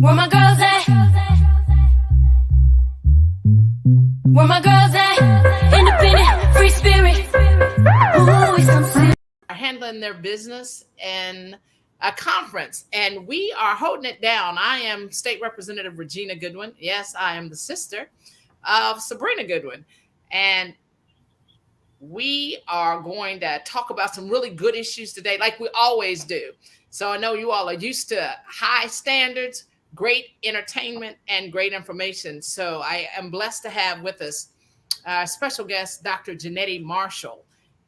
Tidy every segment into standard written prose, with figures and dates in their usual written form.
Where my girls at? Where my girls at? Independent, free spirit. Ooh, it's some serious. Are handling their business in a conference, and we are holding it down. I am State Representative Regina Goodwin. Yes, I am the sister of Sabrina Goodwin, and we are going to talk about some really good issues today, like we always do. So I know you all are used to high standards, great entertainment, and great information. So I am blessed to have with us special guest, Dr. Jennettie Marshall.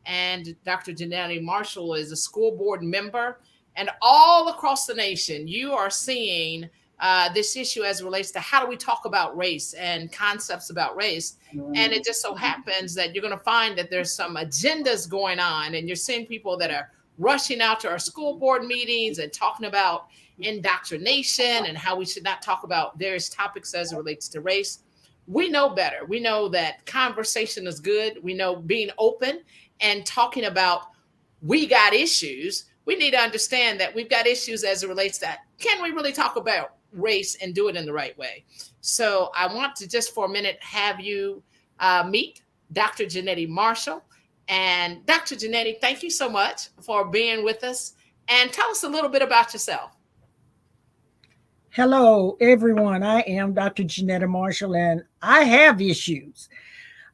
And Dr. Jennettie Marshall is a school board member. And all across the nation, you are seeing this issue as it relates to how do we talk about race and concepts about race. And it just so happens that you're going to find that there's some agendas going on, and you're seeing people that are rushing out to our school board meetings and talking about indoctrination and how we should not talk about various topics as it relates to race. We know better. We know that conversation is good. We know being open and talking about we got issues. We need to understand that we've got issues as it relates to can we really talk about race and do it in the right way? So I want to just for a minute have you meet Dr. Jennettie Marshall. And Dr. Jennettie, thank you so much for being with us. And tell us a little bit about yourself. Hello, everyone. I am Dr. Jennettie Marshall, and I have issues.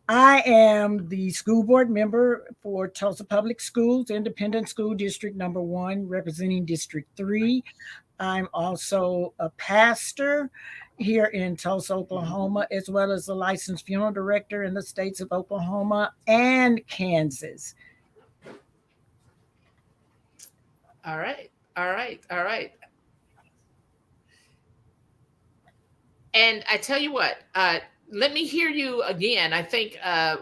I am the school board member for Tulsa Public Schools, Independent School District Number 1, representing District 3. I'm also a pastor here in Tulsa, Oklahoma, as well as a licensed funeral director in the states of Oklahoma and Kansas. All right. And I tell you what, let me hear you again. I think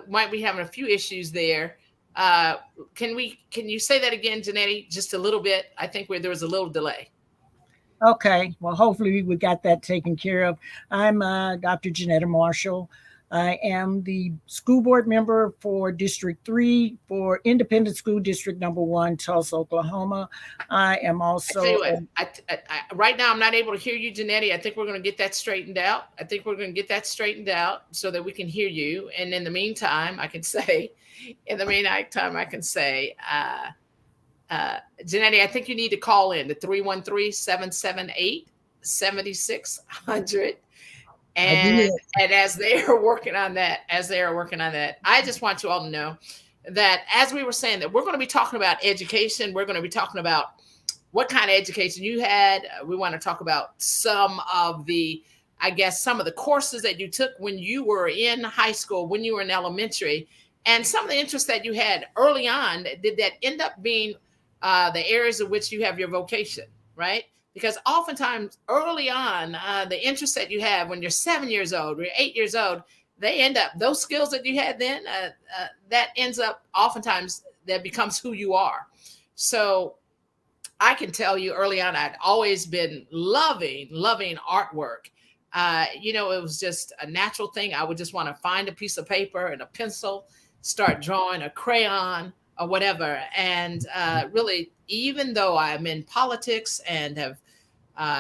might be having a few issues there. Can you say that again, Jennettie, just a little bit? I think there was a little delay. Okay, well, hopefully we got that taken care of. I'm Dr. Jennettie Marshall. I am the school board member for District 3 for Independent School District Number 1, Tulsa, Oklahoma. I am also... I right now, I'm not able to hear you, Jennettie. I think we're going to get that straightened out. So that we can hear you. And in the meantime, I can say, Jennettie, I think you need to call in to 313-778-7600. And as they are working on that, I just want you all to know that as we were saying that we're going to be talking about education, we're going to be talking about what kind of education you had. We want to talk about some of the courses that you took when you were in high school, when you were in elementary, and some of the interests that you had early on. Did that end up being the areas in which you have your vocation, right? Because oftentimes early on, the interests that you have when you're 7 years old or 8 years old, they end up, those skills that you had then, that ends up oftentimes that becomes who you are. So I can tell you early on, I'd always been loving artwork. It was just a natural thing. I would just want to find a piece of paper and a pencil, start drawing a crayon or whatever. And really, even though I'm in politics and have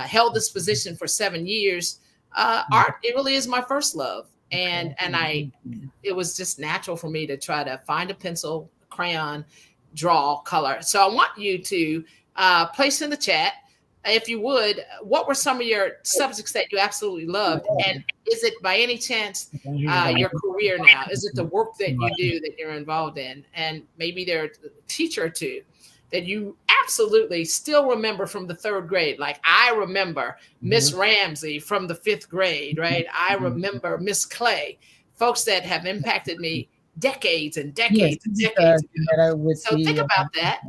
held this position for 7 years, art, it really is my first love. And it was just natural for me to try to find a pencil, crayon, draw, color. So I want you to place in the chat, if you would, what were some of your subjects that you absolutely loved? And is it by any chance your career now? Is it the work that you do that you're involved in? And maybe there's a teacher or two that you absolutely still remember from the 3rd grade. Like I remember Miss Ramsey from the 5th grade, right? I remember Miss Clay, folks that have impacted me decades and decades and decades ago. So think about that.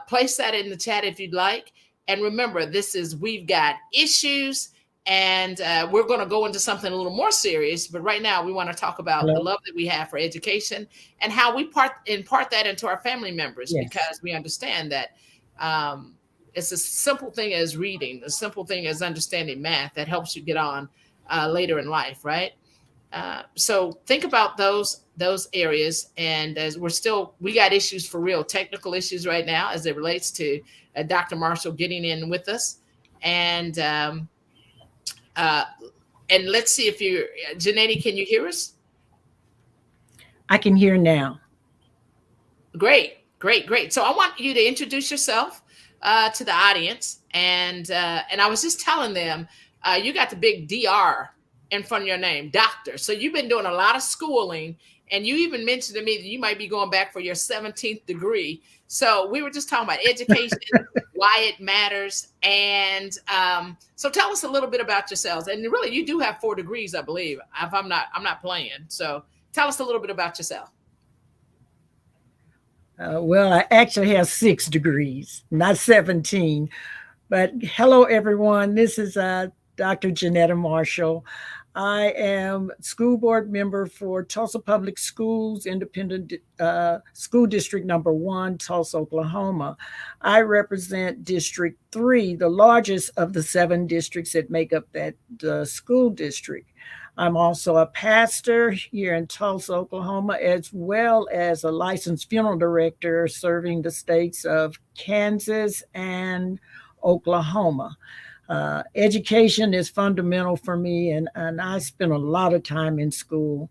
Place that in the chat if you'd like. And remember, we've got issues, and we're going to go into something a little more serious. But right now, we want to talk about the love that we have for education and how we impart that into our family members, because we understand that it's a simple thing as reading, a simple thing as understanding math that helps you get on later in life, right? So think about those areas. And as we got issues for real, technical issues right now as it relates to Dr. Marshall getting in with us. And Uh, and let's see if you're, Jennettie, can you hear us? I can hear now. Great, great, great. So I want you to introduce yourself to the audience, and I was just telling them you got the big DR in front of your name, doctor. So you've been doing a lot of schooling, and you even mentioned to me that you might be going back for your 17th degree. So we were just talking about education, why it matters, and so tell us a little bit about yourselves. And really, you do have 4 degrees, I believe. If I'm not playing. So tell us a little bit about yourself. Well, I actually have 6 degrees, not 17. But hello, everyone. This is Dr. Jennettie Marshall. I am school board member for Tulsa Public Schools, Independent School District Number 1, Tulsa, Oklahoma. I represent District 3, the largest of the 7 districts that make up that school district. I'm also a pastor here in Tulsa, Oklahoma, as well as a licensed funeral director serving the states of Kansas and Oklahoma. Education is fundamental for me, and I spend a lot of time in school.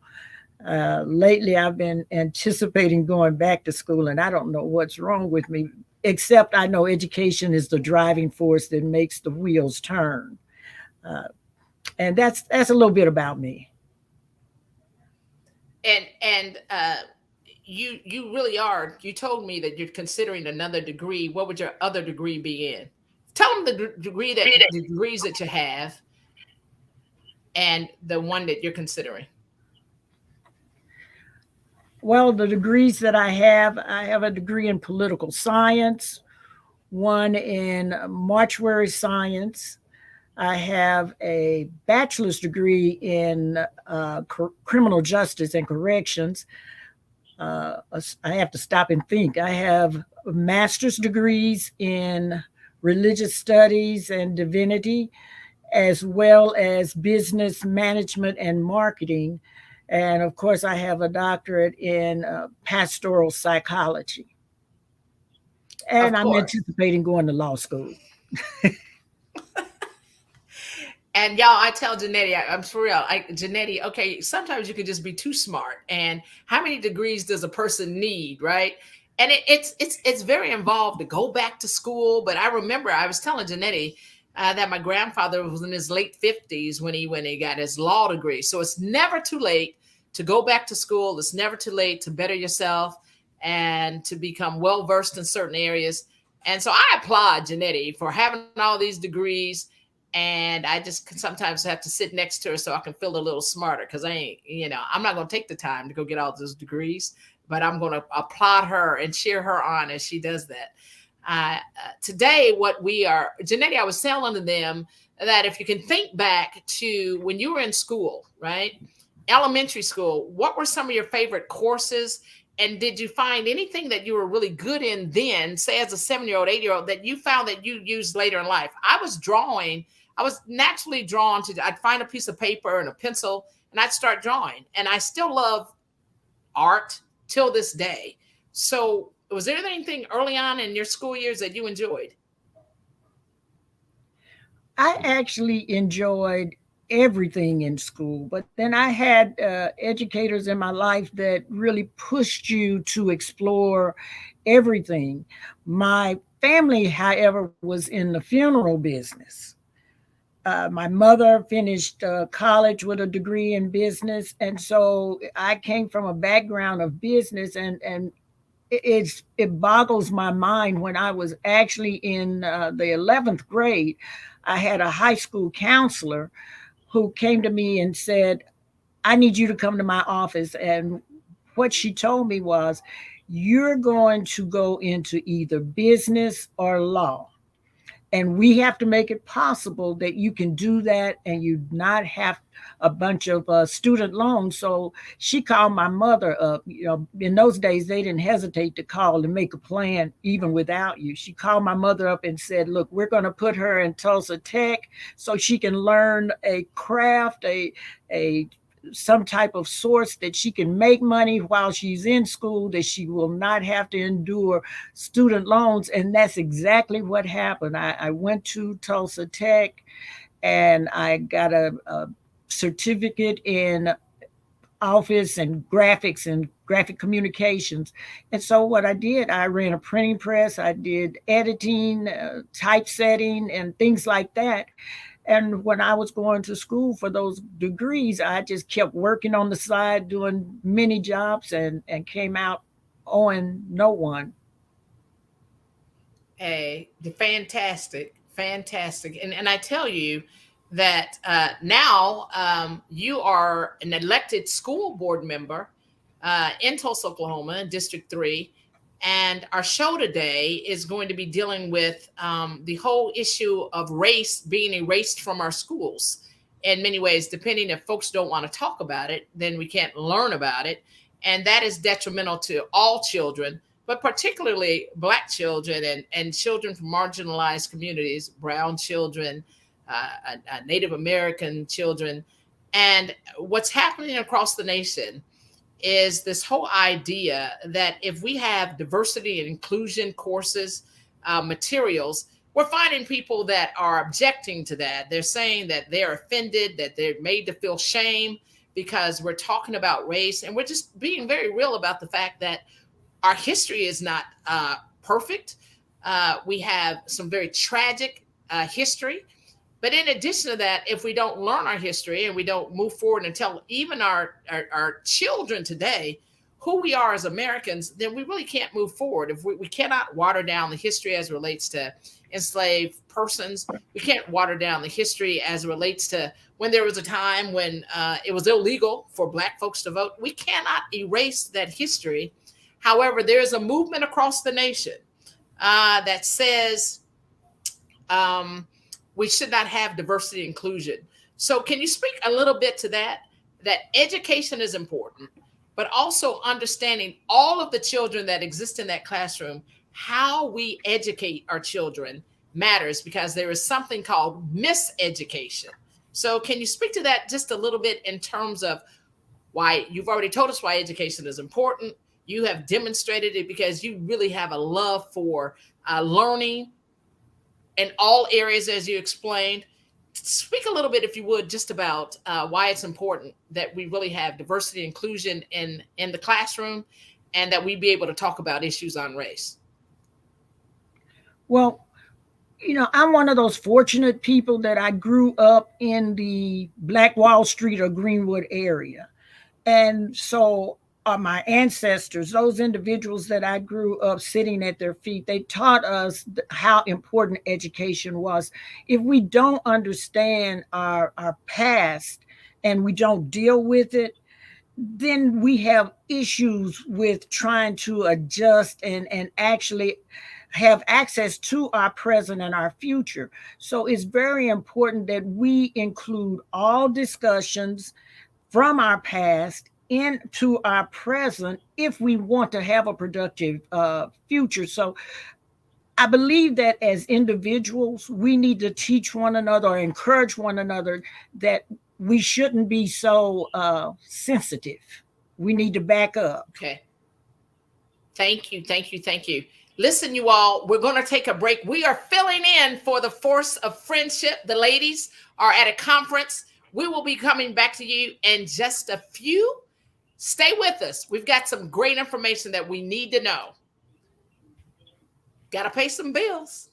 Lately, I've been anticipating going back to school, and I don't know what's wrong with me, except I know education is the driving force that makes the wheels turn. And that's a little bit about me. And you really are. You told me that you're considering another degree. What would your other degree be in? Tell them the degrees that you have, and the one that you're considering. Well, the degrees that I have a degree in political science, one in mortuary science. I have a bachelor's degree in criminal justice and corrections. I have to stop and think. I have master's degrees in religious studies and divinity, as well as business management and marketing. And of course, I have a doctorate in pastoral psychology. And I'm anticipating going to law school. And y'all, I tell Jennettie, I'm for real. Jennettie, okay, sometimes you can just be too smart. And how many degrees does a person need, right? And it's very involved to go back to school. But I remember I was telling Jennettie that my grandfather was in his late 50s when he got his law degree. So it's never too late to go back to school. It's never too late to better yourself and to become well versed in certain areas. And so I applaud Jennettie for having all these degrees. And I just sometimes have to sit next to her so I can feel a little smarter, because I'm not going to take the time to go get all those degrees, but I'm going to applaud her and cheer her on as she does that. Today, Jennettie, I was telling them that if you can think back to when you were in school, right? Elementary school, what were some of your favorite courses? And did you find anything that you were really good in then, say as a 7-year-old, 8-year-old, that you found that you used later in life? I was naturally drawn to, I'd find a piece of paper and a pencil and I'd start drawing. And I still love art till this day. So was there anything early on in your school years that you enjoyed? I actually enjoyed everything in school, but then I had educators in my life that really pushed you to explore everything. My family, however, was in the funeral business. My mother finished college with a degree in business, and so I came from a background of business, and it boggles my mind. When I was actually in the 11th grade, I had a high school counselor who came to me and said, I need you to come to my office. And what she told me was, you're going to go into either business or law. And we have to make it possible that you can do that and you not have a bunch of student loans. So she called my mother up. In those days, they didn't hesitate to call and make a plan even without you. She called my mother up and said, look, we're going to put her in Tulsa Tech so she can learn a craft, some type of source that she can make money while she's in school, that she will not have to endure student loans. And that's exactly what happened. I went to Tulsa Tech, and I got a certificate in office and graphics and graphic communications. And so what I did, I ran a printing press, I did editing, typesetting, and things like that. And when I was going to school for those degrees, I just kept working on the side, doing many jobs, and came out owing no one. Fantastic, fantastic. And I tell you that now you are an elected school board member in Tulsa, Oklahoma, District 3. And our show today is going to be dealing with the whole issue of race being erased from our schools in many ways. Depending if folks don't want to talk about it, then we can't learn about it. And that is detrimental to all children, but particularly Black children and children from marginalized communities, brown children, Native American children. And what's happening across the nation is this whole idea that if we have diversity and inclusion courses, materials, we're finding people that are objecting to that. They're saying that they're offended, that they're made to feel shame because we're talking about race. And we're just being very real about the fact that our history is not perfect. We have some very tragic history. But in addition to that, if we don't learn our history and we don't move forward and tell even our children today who we are as Americans, then we really can't move forward. If we cannot water down the history as it relates to enslaved persons, we can't water down the history as it relates to when there was a time when it was illegal for Black folks to vote. We cannot erase that history. However, there is a movement across the nation that says we should not have diversity and inclusion. So can you speak a little bit to that education is important, but also understanding all of the children that exist in that classroom, how we educate our children matters, because there is something called miseducation. So can you speak to that just a little bit in terms of why you've already told us why education is important. You have demonstrated it because you really have a love for learning in all areas, as you explained. Speak a little bit, if you would, just about why it's important that we really have diversity and inclusion in the classroom, and that we be able to talk about issues on race. Well, I'm one of those fortunate people that I grew up in the Black Wall Street or Greenwood area. And so my ancestors, those individuals that I grew up sitting at their feet, they taught us how important education was. If we don't understand our past and we don't deal with it, then we have issues with trying to adjust and actually have access to our present and our future. So it's very important that we include all discussions from our past into our present if we want to have a productive future. So I believe that as individuals, we need to teach one another or encourage one another that we shouldn't be so sensitive. We need to back up. Okay. Thank you. Listen, you all, we're going to take a break. We are filling in for the Force of Friendship. The ladies are at a conference. We will be coming back to you in just a few. Stay with us. We've got some great information that we need to know. Got to pay some bills.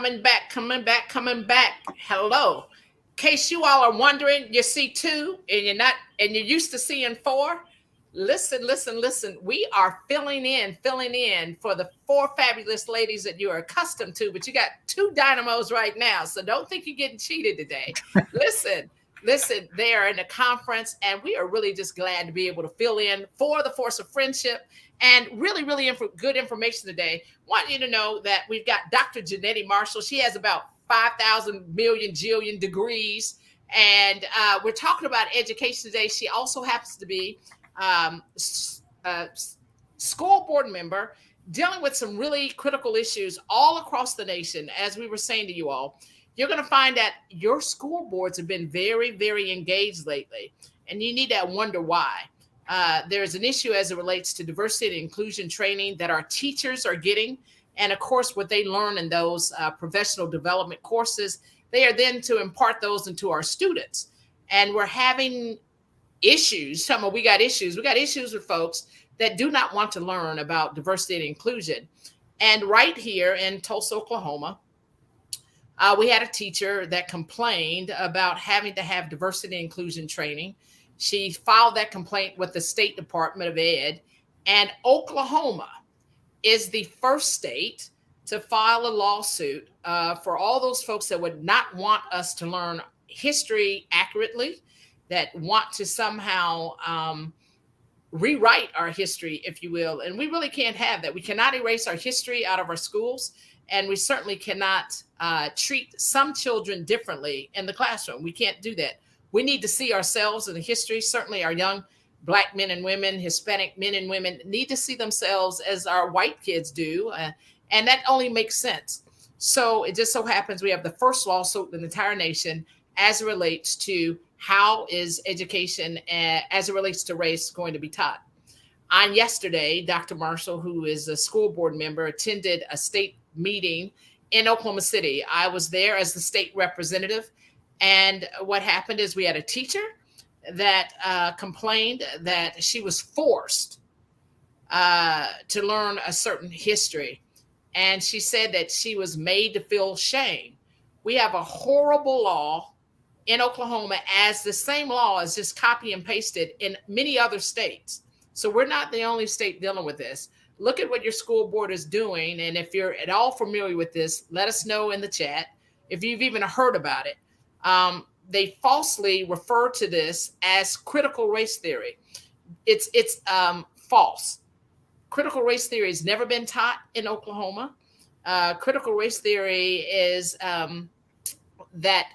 coming back, coming back, coming back. Hello. In case you all are wondering, you see two and you're used to seeing four. Listen, listen, listen. We are filling in for the four fabulous ladies that you are accustomed to, but you got two dynamos right now. So don't think you're getting cheated today. Listen, they are in a conference, and we are really just glad to be able to fill in for the force of friendship and really, really good information today. Want you to know that we've got Dr. Jennettie Marshall. She has about 5,000 million jillion degrees, and we're talking about education today. She also happens to be a school board member dealing with some really critical issues all across the nation. As we were saying to you all, you're going to find that your school boards have been very, very engaged lately, and you need to wonder why. There's an issue as it relates to diversity and inclusion training that our teachers are getting. And of course, what they learn in those professional development courses, they are then to impart those into our students. And we're having issues. We got issues with folks that do not want to learn about diversity and inclusion. And right here in Tulsa, Oklahoma, we had a teacher that complained about having to have diversity and inclusion training. She filed that complaint with the State Department of Ed, and Oklahoma is the first state to file a lawsuit for all those folks that would not want us to learn history accurately, that want to somehow rewrite our history, if you will. And we really can't have that. We cannot erase our history out of our schools. And we certainly cannot treat some children differently in the classroom. We can't do that. We need to see ourselves in the history. Certainly our young Black men and women, Hispanic men and women need to see themselves as our white kids do. And that only makes sense. So it just so happens we have the first lawsuit in the entire nation as it relates to how is education as it relates to race going to be taught. On yesterday, Dr. Marshall, who is a school board member, attended a state meeting in Oklahoma City. I was there as the state representative. And what happened is we had a teacher that complained that she was forced to learn a certain history. And she said that she was made to feel shame. We have a horrible law in Oklahoma, as the same law is just copy and pasted in many other states. So we're not the only state dealing with this. Look at what your school board is doing. And if you're at all familiar with this, let us know in the chat if you've even heard about it. They falsely refer to this as critical race theory. It's false. Critical race theory has never been taught in Oklahoma. Critical race theory is that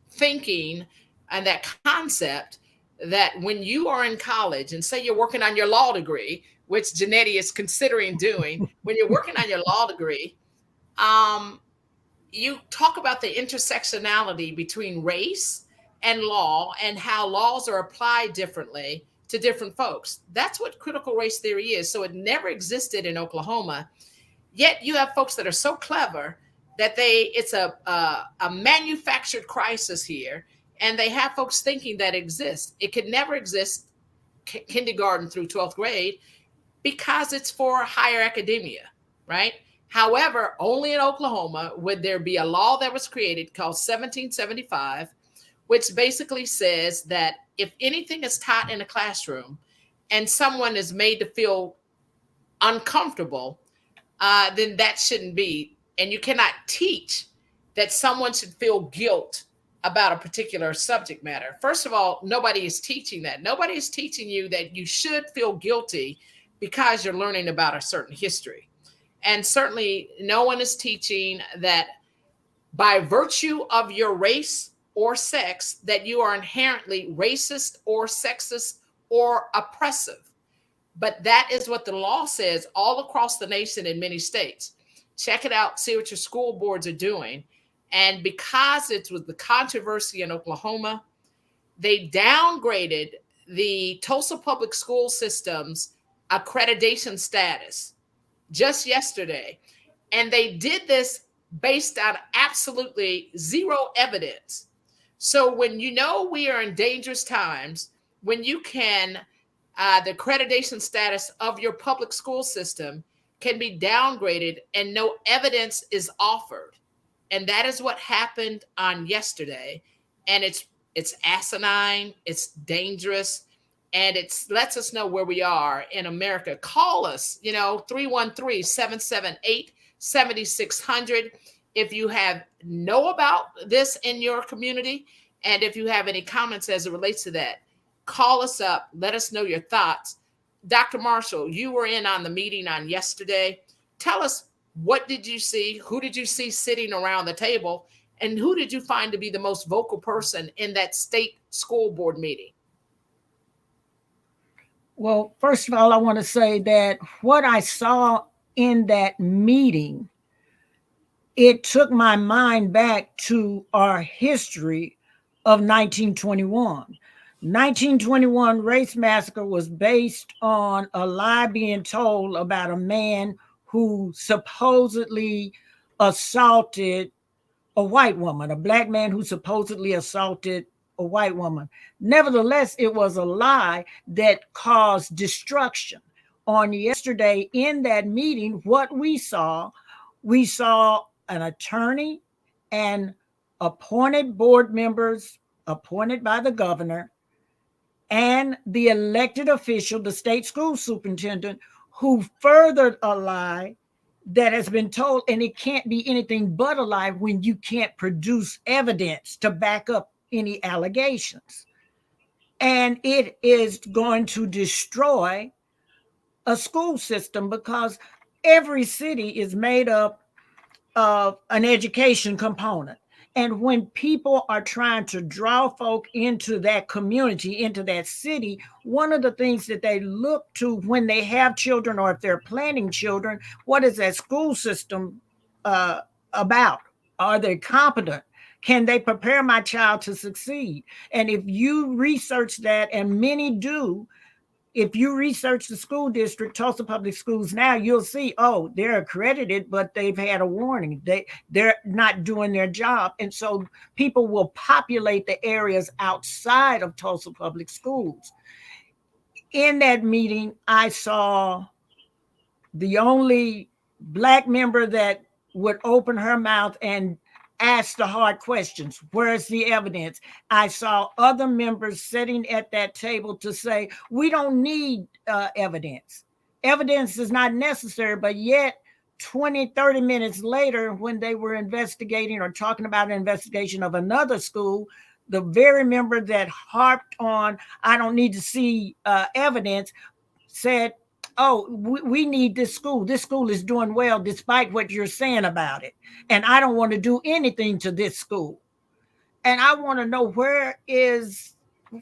thinking and that concept that when you are in college and say you're working on your law degree, which Jennettie is considering doing, when you're working on your law degree, you talk about the intersectionality between race and law and how laws are applied differently to different folks. That's what critical race theory is. So it never existed in Oklahoma. Yet you have folks that are so clever that it's a manufactured crisis here, and they have folks thinking that exists. It could never exist kindergarten through 12th grade because it's for higher academia, right? However, only in Oklahoma would there be a law that was created called 1775, which basically says that if anything is taught in a classroom and someone is made to feel uncomfortable, then that shouldn't be. And you cannot teach that someone should feel guilt about a particular subject matter. First of all, nobody is teaching that. Nobody is teaching you that you should feel guilty because you're learning about a certain history. And certainly no one is teaching that by virtue of your race or sex, that you are inherently racist or sexist or oppressive. But that is what the law says all across the nation in many states. Check it out, see what your school boards are doing. And because it was the controversy in Oklahoma, they downgraded the Tulsa public school system's accreditation status just yesterday. And they did this based on absolutely zero evidence. So when you know we are in dangerous times, when you can, the accreditation status of your public school system can be downgraded and no evidence is offered, And that is what happened on yesterday. And it's asinine, it's dangerous, and it lets us know where we are in America. Call us, 313-778-7600 if you know about this in your community, and if you have any comments as it relates to that. Call us up, let us know your thoughts. Dr. Marshall, you were in on the meeting on yesterday. Tell us, what did you see? Who did you see sitting around the table? And who did you find to be the most vocal person in that state school board meeting? Well, first of all, I want to say that what I saw in that meeting, it took my mind back to our history of 1921. 1921 race massacre was based on a lie being told about a man who supposedly assaulted a white woman, a black man who supposedly assaulted a white woman. Nevertheless, it was a lie that caused destruction. On yesterday in that meeting, what we saw an attorney and appointed board members appointed by the governor and the elected official, the state school superintendent, who furthered a lie that has been told, and it can't be anything but a lie when you can't produce evidence to back up any allegations. And it is going to destroy a school system, because every city is made up of an education component. And when people are trying to draw folk into that community, into that city, one of the things that they look to when they have children, or if they're planning children, what is that school system about? Are they competent? Can they prepare my child to succeed? And if you research that, and many do, if you research the school district, Tulsa Public Schools now, you'll see, oh, they're accredited, but they've had a warning. They're not doing their job. And so people will populate the areas outside of Tulsa Public Schools. In that meeting, I saw the only Black member that would open her mouth and ask the hard questions. Where's the evidence? I saw other members sitting at that table to say, we don't need evidence. Evidence is not necessary, but yet 20, 30 minutes later, when they were investigating or talking about an investigation of another school, the very member that harped on, I don't need to see evidence, said, oh, we need this school. This school is doing well despite what you're saying about it. And I don't want to do anything to this school. And I want to know,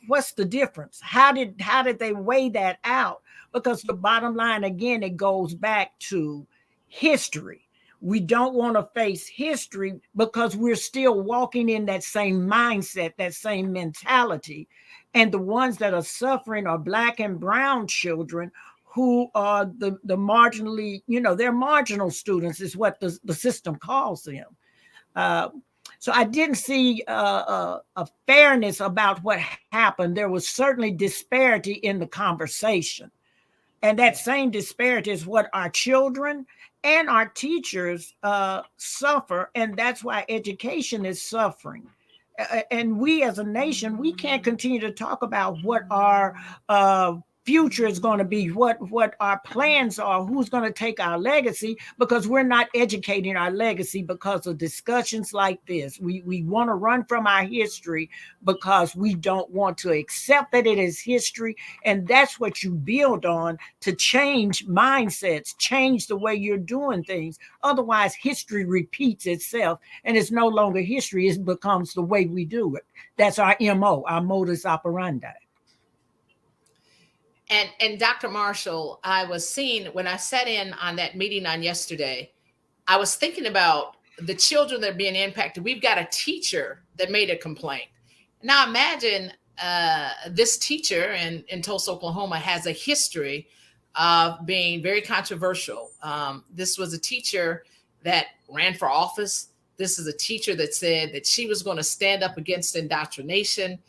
what's the difference? How did they weigh that out? Because the bottom line, again, it goes back to history. We don't want to face history because we're still walking in that same mindset, that same mentality. And the ones that are suffering are Black and brown children, who are the marginally, they're marginal students is what the system calls them. So I didn't see a fairness about what happened. There was certainly disparity in the conversation. And that same disparity is what our children and our teachers suffer. And that's why education is suffering. And we as a nation, we can't continue to talk about what our future is going to be, what our plans are, who's going to take our legacy, because we're not educating our legacy because of discussions like this. We want to run from our history because we don't want to accept that it is history. And that's what you build on to change mindsets, change the way you're doing things. Otherwise, history repeats itself and it's no longer history. It becomes the way we do it. That's our MO, our modus operandi. And Dr. Marshall, I was seeing when I sat in on that meeting on yesterday, I was thinking about the children that are being impacted. We've got a teacher that made a complaint. Now imagine this teacher in Tulsa, Oklahoma has a history of being very controversial. This was a teacher that ran for office. This is a teacher that said that she was going to stand up against indoctrination.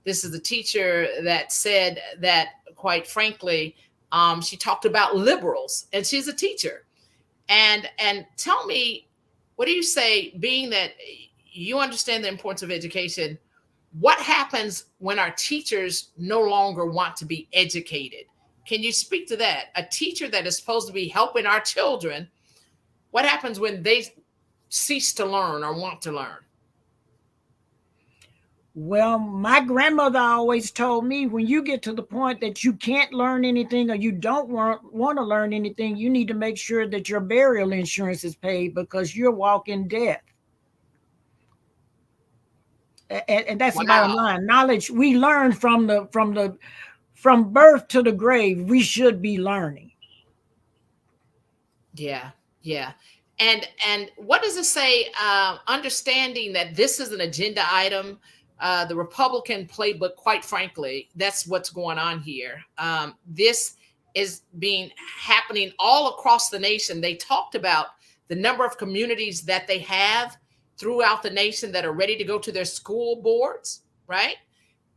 This is a teacher that said that, quite frankly, she talked about liberals, and she's a teacher. And tell me, what do you say, being that you understand the importance of education, what happens when our teachers no longer want to be educated? Can you speak to that? A teacher that is supposed to be helping our children, what happens when they cease to learn or want to learn? Well, my grandmother always told me, when you get to the point that you can't learn anything or you don't want to learn anything, you need to make sure that your burial insurance is paid, because you're walking death. And that's the bottom line. Knowledge, we learn from birth to the grave. We should be learning. Yeah. And what does it say? Understanding that this is an agenda item, the Republican playbook, quite frankly, that's what's going on here. This is happening all across the nation. They talked about the number of communities that they have throughout the nation that are ready to go to their school boards, right?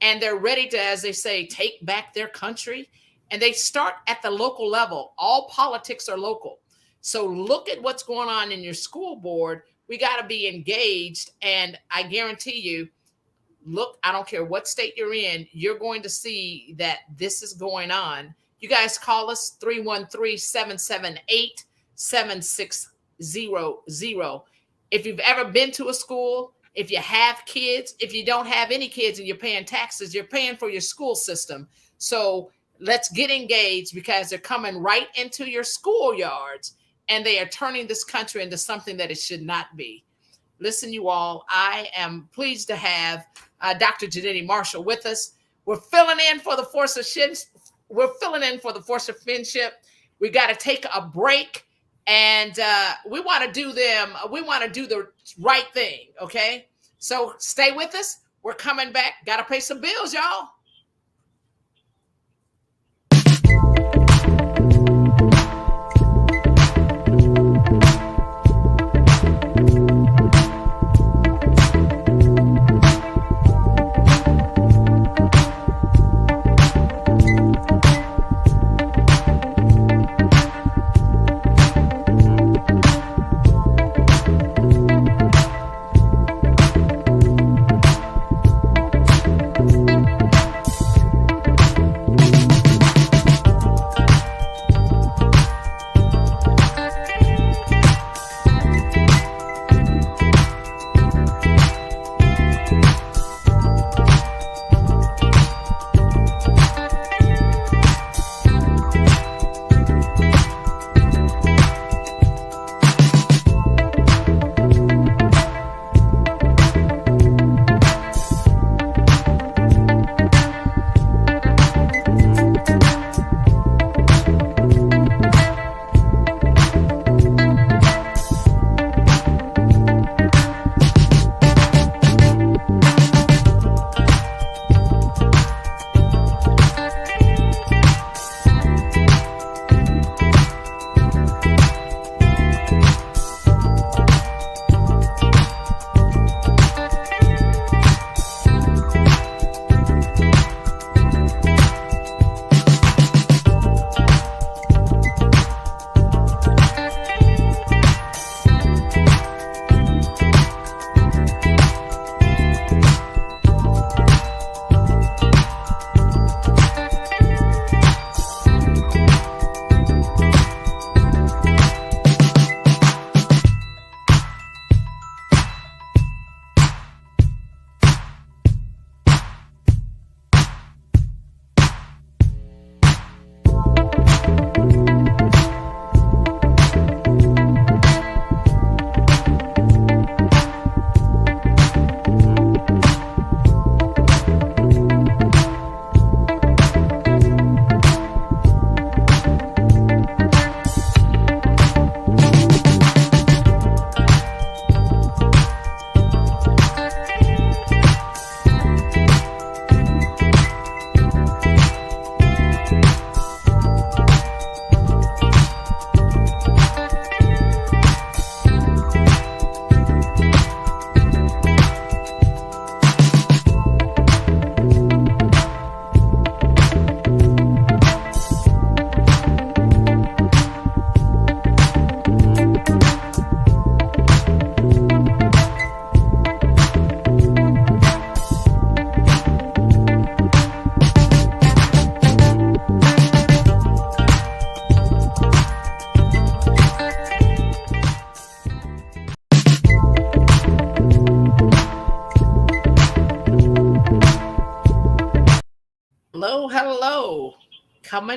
And they're ready to, as they say, take back their country. And they start at the local level. All politics are local. So look at what's going on in your school board. We got to be engaged. And I guarantee you, look, I don't care what state you're in, you're going to see that this is going on. You guys call us 313-778-7600. If you've ever been to a school, if you have kids, if you don't have any kids and you're paying taxes, you're paying for your school system. So let's get engaged, because they're coming right into your schoolyards and they are turning this country into something that it should not be. Listen, you all, I am pleased to have Dr. Jennettie Marshall with us. We're filling in for the force of friendship. We got to take a break. And we want to do the right thing. Okay. So stay with us. We're coming back. Got to pay some bills, y'all.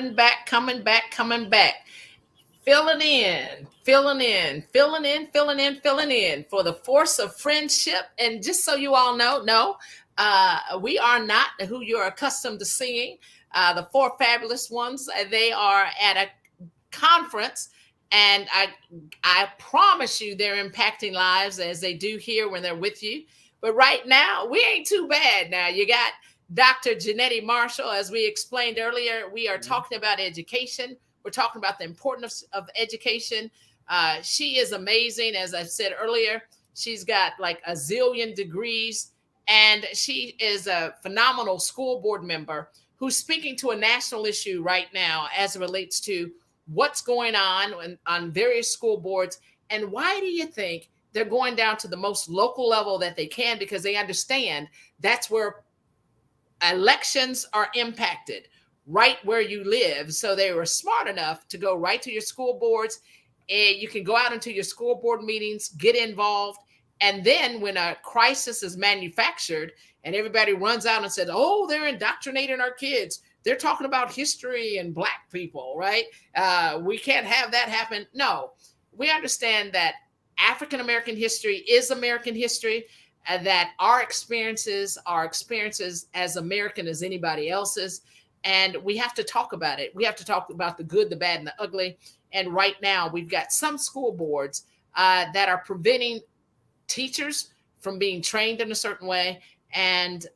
coming back, coming back, coming back. Filling in, filling in, filling in, filling in, filling in for the force of friendship. And just so you all know, no, we are not who you're accustomed to seeing. The four fabulous ones, they are at a conference, and I promise you they're impacting lives as they do here when they're with you. But right now, we ain't too bad. Now you got Dr. Jennettie Marshall. As we explained earlier, we are talking about education. We're talking about the importance of education. She is amazing. As I said earlier, she's got like a zillion degrees, and she is a phenomenal school board member who's speaking to a national issue right now as it relates to what's going on various school boards. And why do you think they're going down to the most local level that they can? Because they understand that's where elections are impacted, right where you live. So they were smart enough to go right to your school boards, and you can go out into your school board meetings, get involved. And then when a crisis is manufactured and everybody runs out and says, oh, they're indoctrinating our kids, they're talking about history and Black people, right? We can't have that happen. No, we understand that African-American history is American history, and that our experiences are experiences as American as anybody else's. And we have to talk about it. We have to talk about the good, the bad, and the ugly. And right now, we've got some school boards that are preventing teachers from being trained in a certain way. And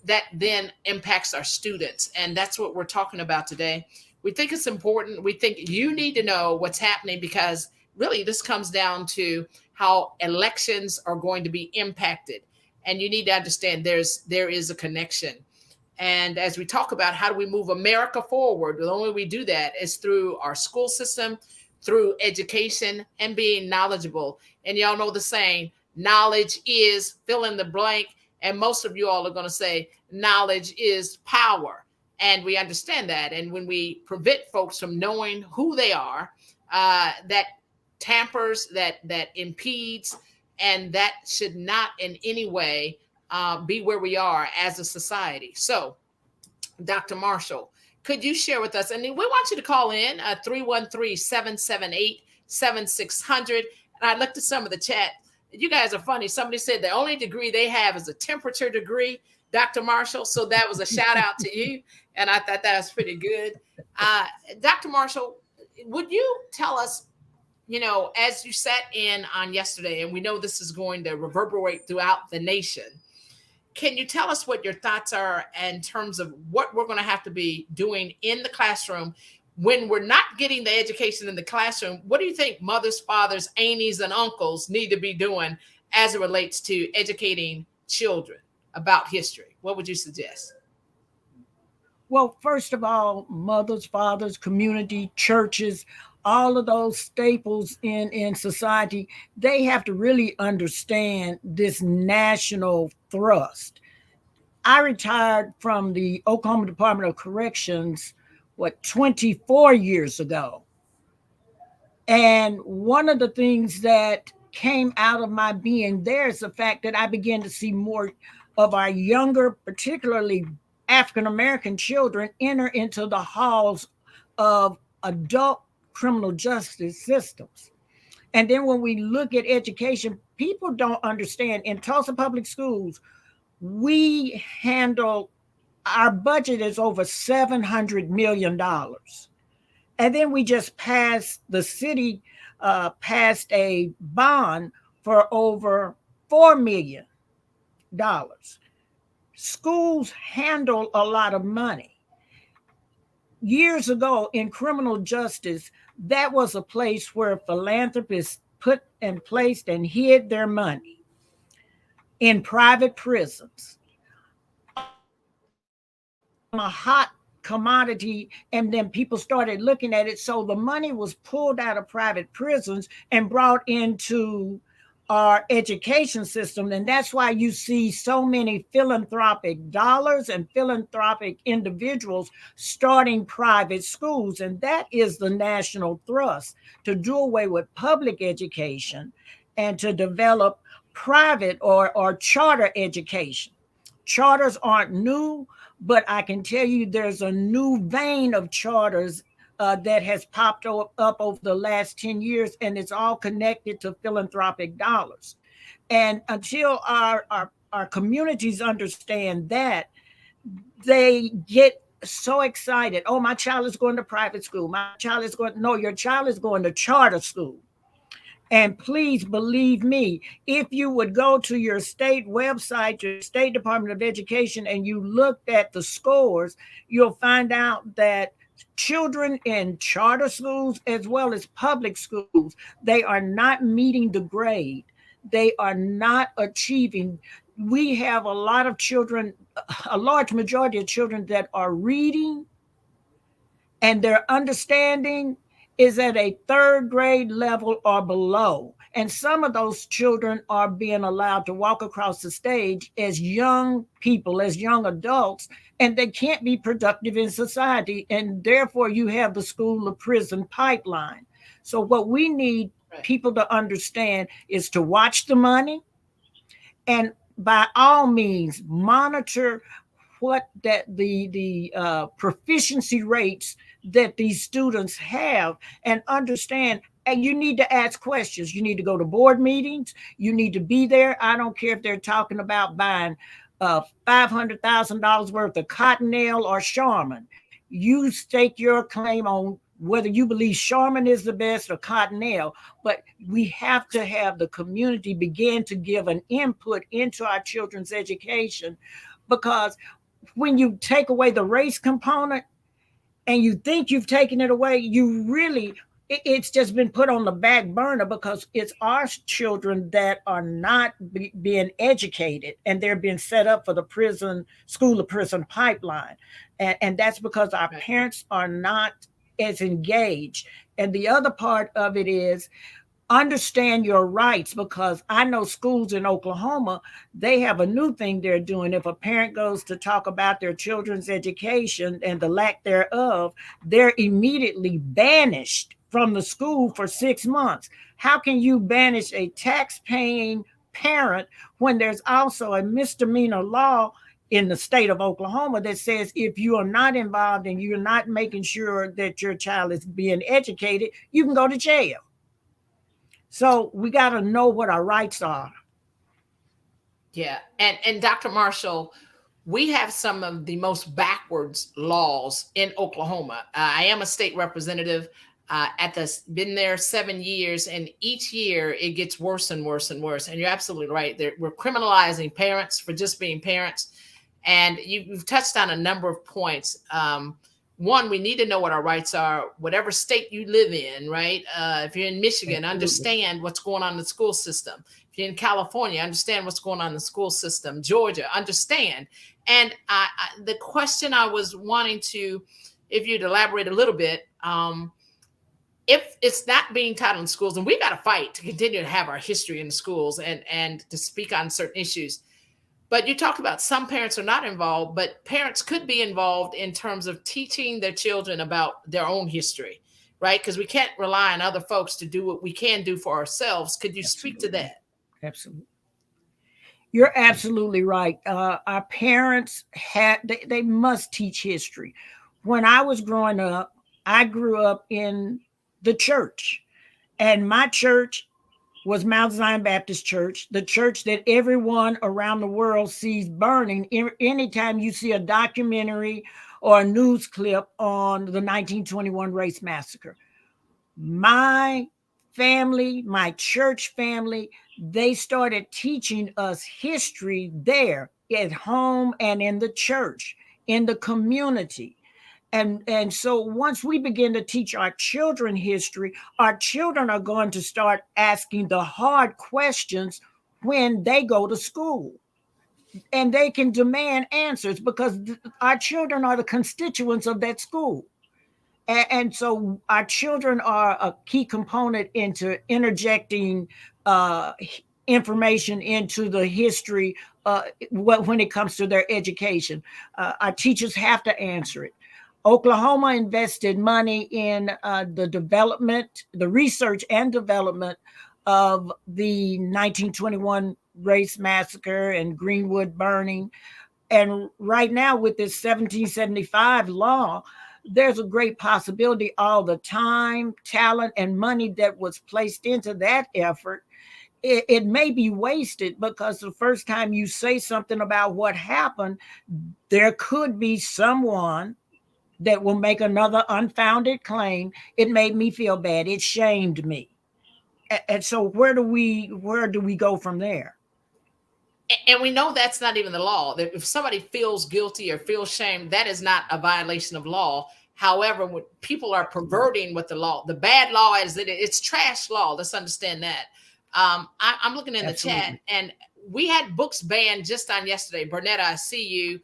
that then impacts our students. And that's what we're talking about today. We think it's important. We think you need to know what's happening, because really this comes down to how elections are going to be impacted. And you need to understand there is a connection. And as we talk about how do we move America forward, the only way we do that is through our school system, through education, and being knowledgeable. And y'all know the saying, knowledge is fill in the blank. And most of you all are going to say knowledge is power. And we understand that. And when we prevent folks from knowing who they are, that tampers, that impedes, and that should not in any way be where we are as a society. So, Dr. Marshall, could you share with us? And we want you to call in 313-778-7600. And I looked at some of the chat. You guys are funny. Somebody said the only degree they have is a temperature degree, Dr. Marshall. So that was a shout out to you. And I thought that was pretty good. Dr. Marshall, would you tell us, as you sat in on yesterday, and we know this is going to reverberate throughout the nation, can you tell us what your thoughts are in terms of what we're going to have to be doing in the classroom when we're not getting the education in the classroom? What do you think mothers, fathers, aunties, and uncles need to be doing as it relates to educating children about history? What would you suggest? Well, first of all, mothers, fathers, community, churches, all of those staples in society, they have to really understand this national thrust. I retired from the Oklahoma Department of Corrections, 24 years ago. And one of the things that came out of my being there is the fact that I began to see more of our younger, particularly African-American children, enter into the halls of adult criminal justice systems. And then when we look at education, people don't understand. In Tulsa Public Schools, we handle, our budget is over $700 million. And then we just passed, the city passed a bond for over $4 million. Schools handle a lot of money. Years ago in criminal justice, that was a place where philanthropists put and placed and hid their money in private prisons. A hot commodity, and then people started looking at it. So the money was pulled out of private prisons and brought into our education system. And that's why you see so many philanthropic dollars and philanthropic individuals starting private schools. And that is the national thrust, to do away with public education and to develop private or charter education. Charters aren't new, But I can tell you there's a new vein of charters that has popped up over the last 10 years, and it's all connected to philanthropic dollars. And until our communities understand that, they get so excited. Oh, my child is going to private school. My child is going, no, your child is going to charter school. And please believe me, if you would go to your state website, your state Department of Education, and you looked at the scores, you'll find out that children in charter schools as well as public schools, they are not meeting the grade. They are not achieving. We have a lot of children, a large majority of children that are reading, and their understanding is at a third grade level or below. And some of those children are being allowed to walk across the stage as young people, as young adults, and they can't be productive in society. And therefore, you have the school to prison pipeline. So, what we need people to understand is to watch the money, and by all means monitor what that the proficiency rates that these students have, and understand. And you need to ask questions. You need to go to board meetings. You need to be there. I don't care if they're talking about buying $500,000 worth of Cottonelle or Charmin. You stake your claim on whether you believe Charmin is the best or Cottonelle, but we have to have the community begin to give an input into our children's education, because when you take away the race component and you think you've taken it away, you really, it's just been put on the back burner, because it's our children that are not being educated, and they're being set up for the prison, school to prison pipeline. And that's because our parents are not as engaged. And the other part of it is understand your rights, because I know schools in Oklahoma, they have a new thing they're doing. If a parent goes to talk about their children's education and the lack thereof, they're immediately banished from the school for 6 months. How can you banish a tax-paying parent when there's also a misdemeanor law in the state of Oklahoma that says if you are not involved and you're not making sure that your child is being educated, you can go to jail? So we got to know what our rights are. Yeah. And Dr. Marshall, we have some of the most backwards laws in Oklahoma. I am a state representative been there 7 years, and each year it gets worse and worse and worse. And you're absolutely right. We're criminalizing parents for just being parents. And you've touched on a number of points. One, we need to know what our rights are, whatever state you live in, right? If you're in Michigan, understand what's going on in the school system. If you're in California, understand what's going on in the school system. Georgia, understand. And the question I was wanting to, if you'd elaborate a little bit, if it's not being taught in schools, and we got to fight to continue to have our history in the schools and to speak on certain issues. But you talked about some parents are not involved, but parents could be involved in terms of teaching their children about their own history, right? Because we can't rely on other folks to do what we can do for ourselves. Could you speak to that? Absolutely. You're absolutely right. Our parents they must teach history. When I was growing up, I grew up in the church, and my church was Mount Zion Baptist Church, the church that everyone around the world sees burning anytime you see a documentary or a news clip on the 1921 race massacre. My family, my church family, they started teaching us history there at home and in the church, in the community. And so once we begin to teach our children history, our children are going to start asking the hard questions when they go to school. And they can demand answers, because our children are the constituents of that school. And so our children are a key component into interjecting information into the history when it comes to their education. Our teachers have to answer it. Oklahoma invested money in the development, the research and development of the 1921 race massacre and Greenwood burning. And right now with this 1775 law, there's a great possibility all the time, talent, and money that was placed into that effort, it may be wasted, because the first time you say something about what happened, there could be someone that will make another unfounded claim. It made me feel bad. It shamed me. And so where do we go from there? And we know that's not even the law. That if somebody feels guilty or feels shame, that is not a violation of law. However, when people are perverting with the law, the bad law is that it's trash law. Let's understand that. I'm looking in Absolutely. the chat, and we had books banned just on yesterday. Bernetta, I see you.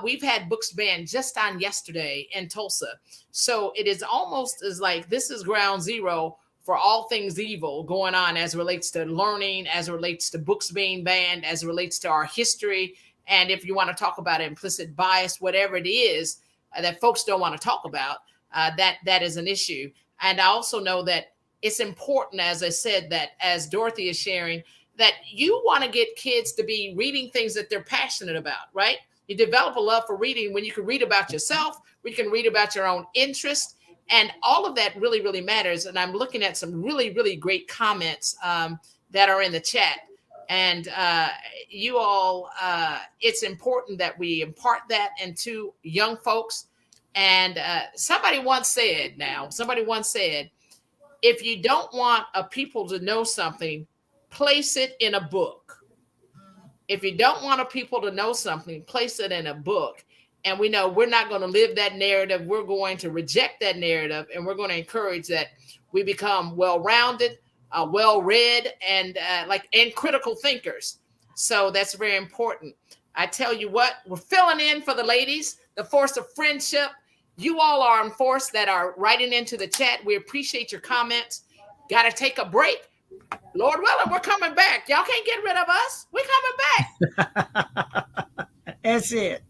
We've had books banned just on yesterday in Tulsa. So it is almost as like this is ground zero for all things evil going on as it relates to learning, as it relates to books being banned, as it relates to our history. And if you want to talk about implicit bias, whatever it is that folks don't want to talk about, that is an issue. And I also know that it's important, as I said, that as Dorothy is sharing, that you want to get kids to be reading things that they're passionate about, right? You develop a love for reading when you can read about yourself, when you can read about your own interest. And all of that really, really matters. And I'm looking at some really, really great comments that are in the chat. And you all, it's important that we impart that into young folks. And somebody once said, if you don't want a people to know something, place it in a book. If you don't want a people to know something, place it in a book. And we know we're not going to live that narrative. We're going to reject that narrative, and we're going to encourage that we become well-rounded, well-read, and critical thinkers. So that's very important. I tell you what, we're filling in for the ladies, the force of friendship. You all are in force that are writing into the chat. We appreciate your comments. Got to take a break. Lord willing, we're coming back. Y'all can't get rid of us. We're coming back. That's it.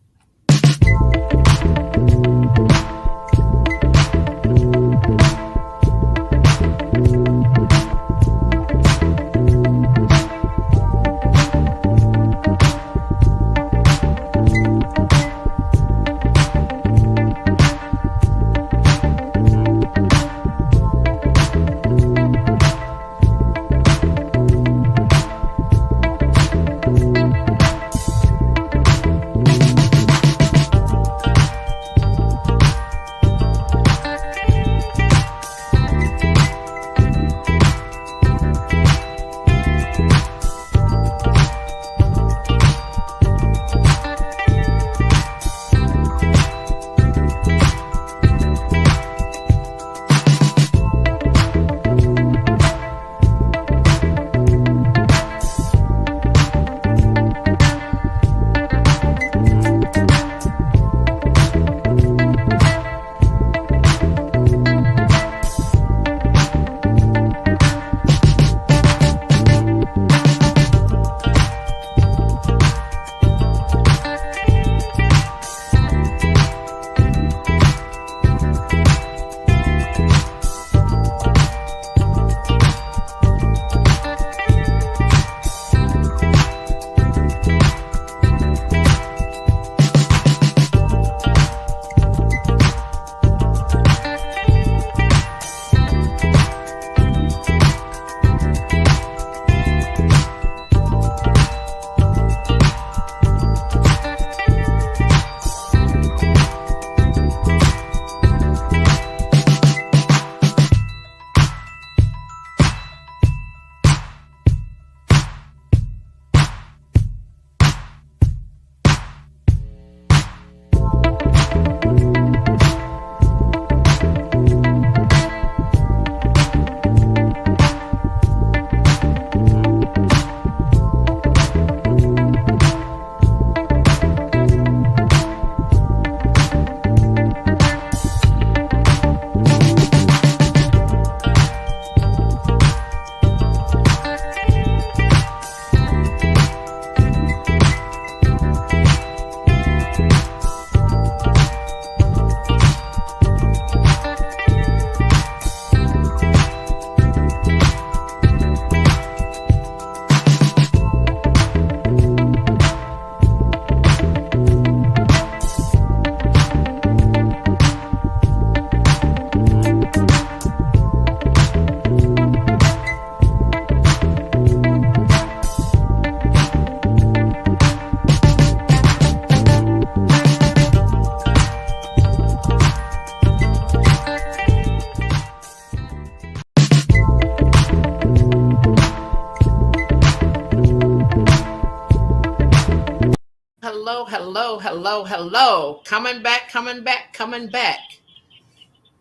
hello, hello, hello. Coming back, coming back, coming back.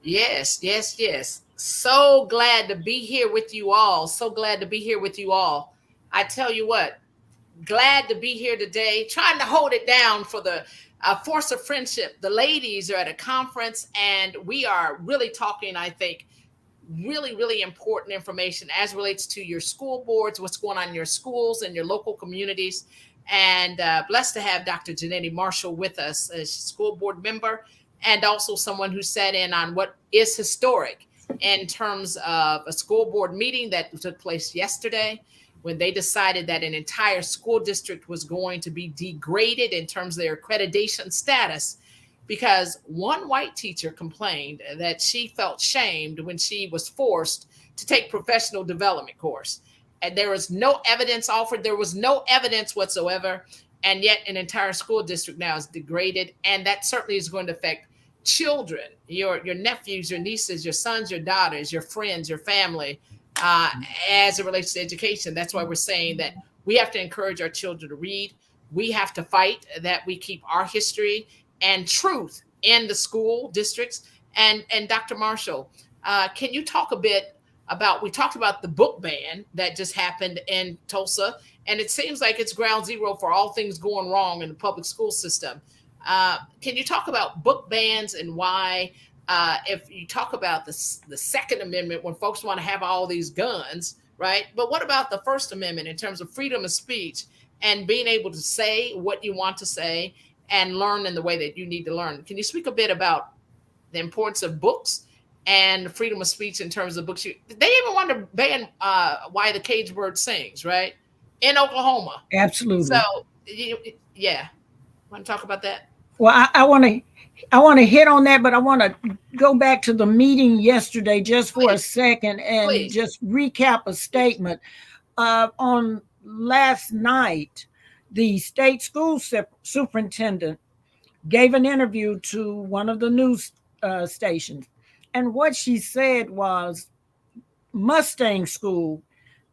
Yes, yes, yes. So glad to be here with you all. So glad to be here with you all. I tell you what, glad to be here today, trying to hold it down for the Force of Friendship. The ladies are at a conference, and we are really talking, I think, really, really important information as relates to your school boards, what's going on in your schools and your local communities. And blessed to have Dr. Jennettie Marshall with us, as a school board member, and also someone who sat in on what is historic in terms of a school board meeting that took place yesterday, when they decided that an entire school district was going to be degraded in terms of their accreditation status, because one white teacher complained that she felt shamed when she was forced to take professional development course. And there was no evidence offered. There was no evidence whatsoever. And yet an entire school district now is degraded. And that certainly is going to affect children, your nephews, your nieces, your sons, your daughters, your friends, your family, as it relates to education. That's why we're saying that we have to encourage our children to read. We have to fight that we keep our history and truth in the school districts. And Dr. Marshall, can you talk a bit about, we talked about the book ban that just happened in Tulsa, and it seems like it's ground zero for all things going wrong in the public school system. Can you talk about book bans and why, if you talk about the Second Amendment, when folks want to have all these guns, right? But what about the First Amendment in terms of freedom of speech and being able to say what you want to say and learn in the way that you need to learn? Can you speak a bit about the importance of books and freedom of speech in terms of books? They even want to ban Why the Caged Bird Sings, right? In Oklahoma. Absolutely. So, yeah. Want to talk about that? Well, I want to hit on that, but I want to go back to the meeting yesterday just for a second and just recap a statement. On last night, the state school superintendent gave an interview to one of the news stations. And what she said was Mustang School,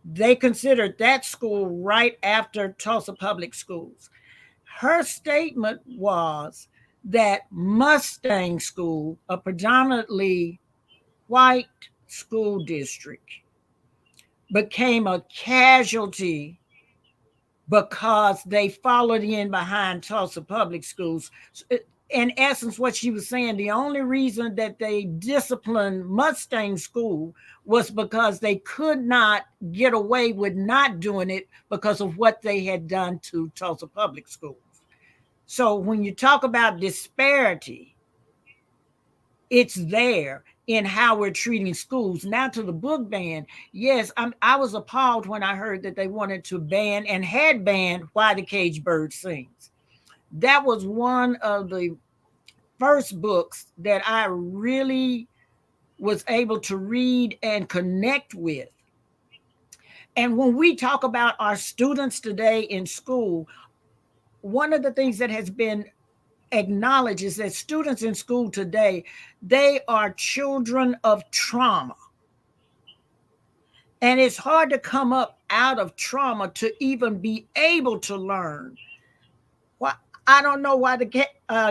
they considered that school right after Tulsa Public Schools. Her statement was that Mustang School, a predominantly white school district, became a casualty because they followed in behind Tulsa Public Schools. In essence, what she was saying, the only reason that they disciplined Mustang School was because they could not get away with not doing it because of what they had done to Tulsa Public Schools. So when you talk about disparity, it's there in how we're treating schools. Now to the book ban, yes, I was appalled when I heard that they wanted to ban and had banned Why the Caged Bird Sings. That was one of the first books that I really was able to read and connect with. And when we talk about our students today in school, one of the things that has been acknowledged is that students in school today, they are children of trauma. And it's hard to come up out of trauma to even be able to learn. Well, I don't know why the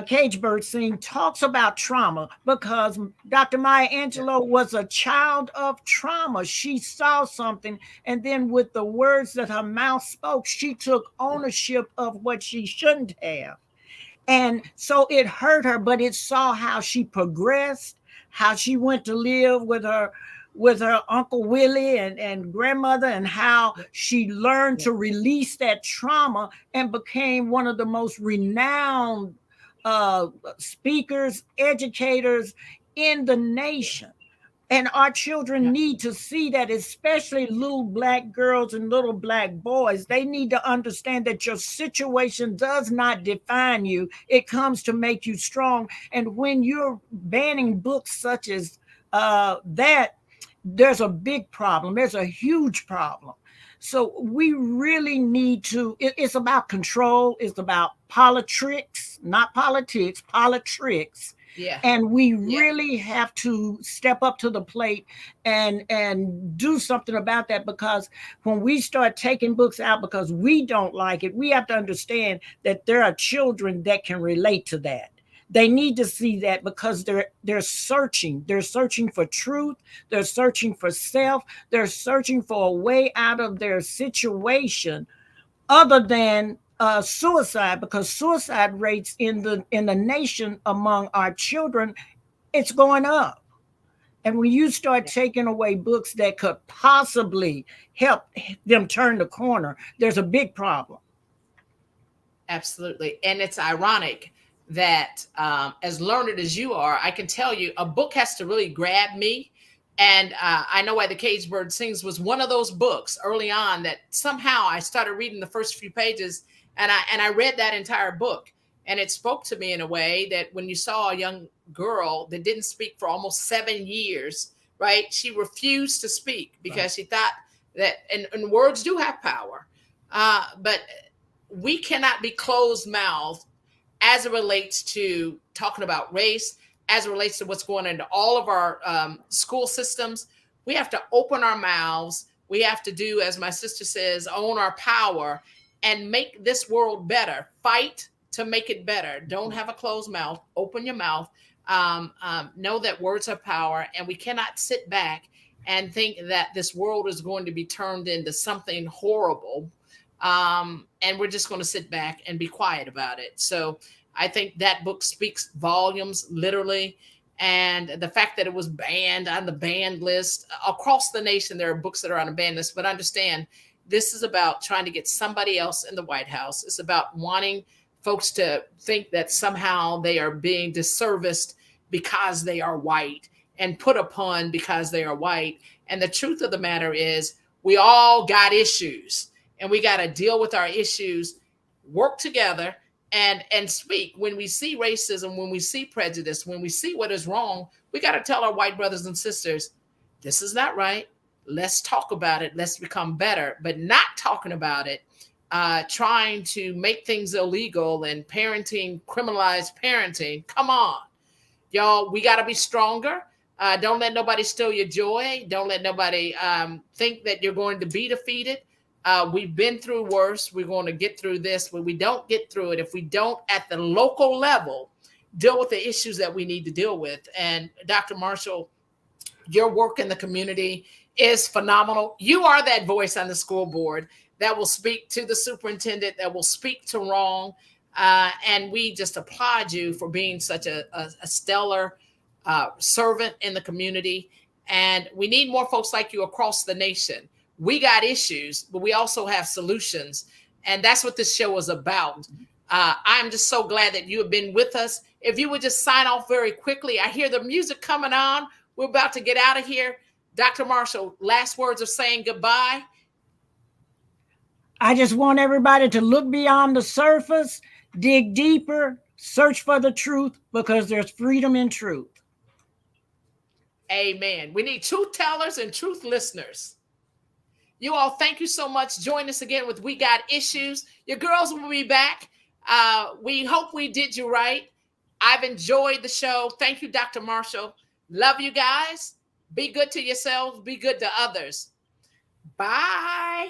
Caged Bird Sing talks about trauma, because Dr. Maya Angelou was a child of trauma. She saw something, and then with the words that her mouth spoke, she took ownership of what she shouldn't have. And so it hurt her, but it saw how she progressed, how she went to live with her Uncle Willie and grandmother, and how she learned to release that trauma and became one of the most renowned speakers, educators in the nation. And our children need to see that, especially little Black girls and little Black boys. They need to understand that your situation does not define you. It comes to make you strong. And when you're banning books such as that, there's a big problem. There's a huge problem. So we really need to, it's about control. It's about politricks, not politics, politricks. Yeah. And we really have to step up to the plate and do something about that, because when we start taking books out because we don't like it, we have to understand that there are children that can relate to that. They need to see that, because they're searching for truth, they're searching for self, they're searching for a way out of their situation other than suicide, because suicide rates in the nation among our children, it's going up. And when you start taking away books that could possibly help them turn the corner, there's a big problem. Absolutely. And it's ironic that as learned as you are, I can tell you a book has to really grab me. And I Know Why the Caged Bird Sings was one of those books early on that somehow I started reading the first few pages, and I read that entire book. And it spoke to me in a way that when you saw a young girl that didn't speak for almost 7 years, right? She refused to speak because she thought that, and words do have power, but we cannot be closed mouthed as it relates to talking about race, as it relates to what's going into all of our school systems. We have to open our mouths. We have to do, as my sister says, own our power and make this world better. Fight to make it better. Don't have a closed mouth. Open your mouth. Know that words have power, and we cannot sit back and think that this world is going to be turned into something horrible. And we're just going to sit back and be quiet about it. So I think that book speaks volumes, literally. And the fact that it was banned on the banned list across the nation, there are books that are on the banned list. But understand, this is about trying to get somebody else in the White House. It's about wanting folks to think that somehow they are being disserviced because they are white and put upon because they are white. And the truth of the matter is, we all got issues. And we got to deal with our issues, work together, and speak. When we see racism, when we see prejudice, when we see what is wrong, we got to tell our white brothers and sisters, this is not right. Let's talk about it. Let's become better. But not talking about it, trying to make things illegal and parenting, criminalized parenting. Come on, y'all. We got to be stronger. Don't let nobody steal your joy. Don't let nobody think that you're going to be defeated. We've been through worse. We're going to get through this. When we don't get through it, if we don't at the local level deal with the issues that we need to deal with. And Dr. Marshall, your work in the community is phenomenal. You are that voice on the school board that will speak to the superintendent, that will speak to wrong. And we just applaud you for being such a stellar servant in the community. And we need more folks like you across the nation. We got issues, but we also have solutions. And that's what this show is about. I'm just so glad that you have been with us. If you would just sign off very quickly. I hear the music coming on. We're about to get out of here. Dr. Marshall, last words of saying goodbye. I just want everybody to look beyond the surface, dig deeper, search for the truth, because there's freedom in truth. Amen. We need truth tellers and truth listeners. You all, thank you so much. Join us again with We Got Issues. Your girls will be back. We hope we did you right. I've enjoyed the show. Thank you, Dr. Marshall. Love you guys. Be good to yourselves. Be good to others. Bye.